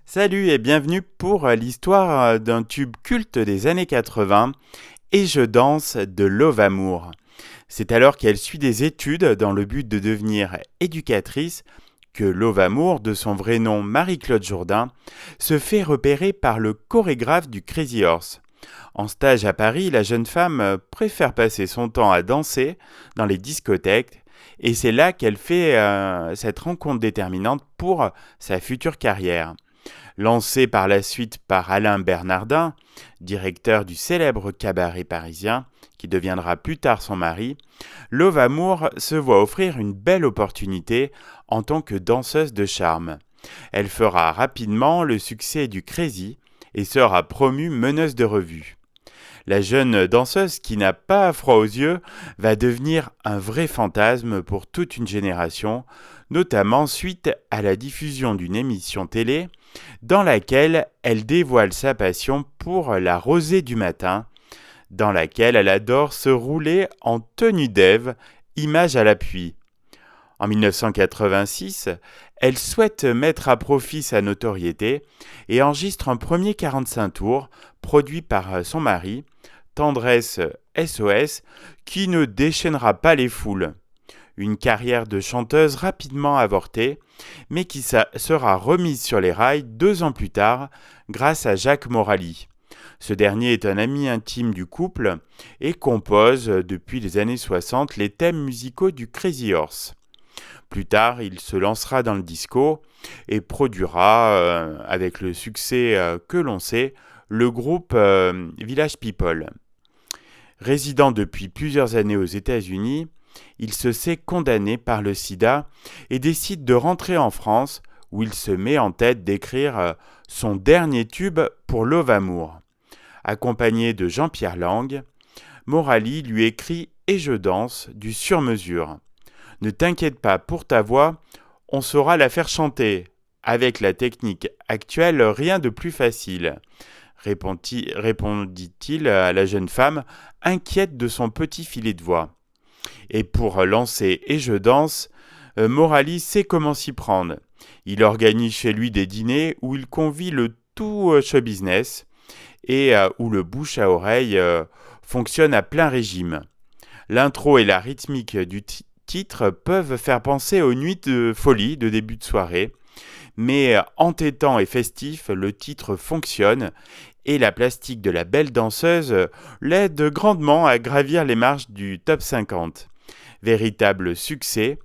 Salut et bienvenue pour l'histoire d'un tube culte des années 80, Et je danse de Love Amour. C'est alors qu'elle suit des études dans le but de devenir éducatrice que Love Amour, de son vrai nom Marie-Claude Jourdain, se fait repérer par le chorégraphe du Crazy Horse. En stage à Paris, la jeune femme préfère passer son temps à danser dans les discothèques et c'est là qu'elle fait cette rencontre déterminante pour sa future carrière. Lancé par la suite par Alain Bernardin, directeur du célèbre cabaret parisien, qui deviendra plus tard son mari, Love Amour se voit offrir une belle opportunité en tant que danseuse de charme. Elle fera rapidement le succès du Crazy et sera promue meneuse de revue. La jeune danseuse qui n'a pas froid aux yeux va devenir un vrai fantasme pour toute une génération, notamment suite à la diffusion d'une émission télé dans laquelle elle dévoile sa passion pour la rosée du matin, dans laquelle elle adore se rouler en tenue d'Ève, image à l'appui. En 1986, elle souhaite mettre à profit sa notoriété et enregistre un premier 45 tours produit par son mari, Tendresse SOS, qui ne déchaînera pas les foules. Une carrière de chanteuse rapidement avortée, mais qui sera remise sur les rails 2 ans plus tard grâce à Jacques Morali. Ce dernier est un ami intime du couple et compose depuis les années 60 les thèmes musicaux du Crazy Horse. Plus tard, il se lancera dans le disco et produira, avec le succès que l'on sait, le groupe Village People. Résidant depuis plusieurs années aux États-Unis, il se sait condamné par le sida et décide de rentrer en France où il se met en tête d'écrire son dernier tube pour Love Amour. Accompagné de Jean-Pierre Lang, Morali lui écrit « Et je danse » du sur-mesure. « Ne t'inquiète pas pour ta voix, on saura la faire chanter. Avec la technique actuelle, rien de plus facile. » répondit-il à la jeune femme, inquiète de son petit filet de voix. Et pour lancer « Et je danse », Morali sait comment s'y prendre. Il organise chez lui des dîners où il convie le tout show business et où le bouche à oreille fonctionne à plein régime. L'intro et la rythmique du titre peuvent faire penser aux nuits de folie de début de soirée, mais entêtant et festif, le titre fonctionne et la plastique de la belle danseuse l'aide grandement à gravir les marches du top 50. Véritable succès,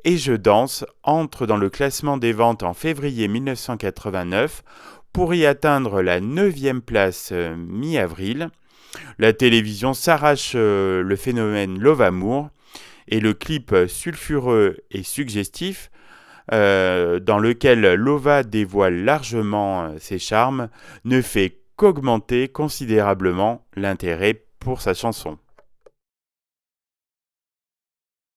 Et je danse entre dans le classement des ventes en février 1989 pour y atteindre la 9e place mi-avril. La télévision s'arrache le phénomène Love Amour et le clip sulfureux et suggestif dans lequel Lova dévoile largement ses charmes ne fait qu'augmenter considérablement l'intérêt pour sa chanson.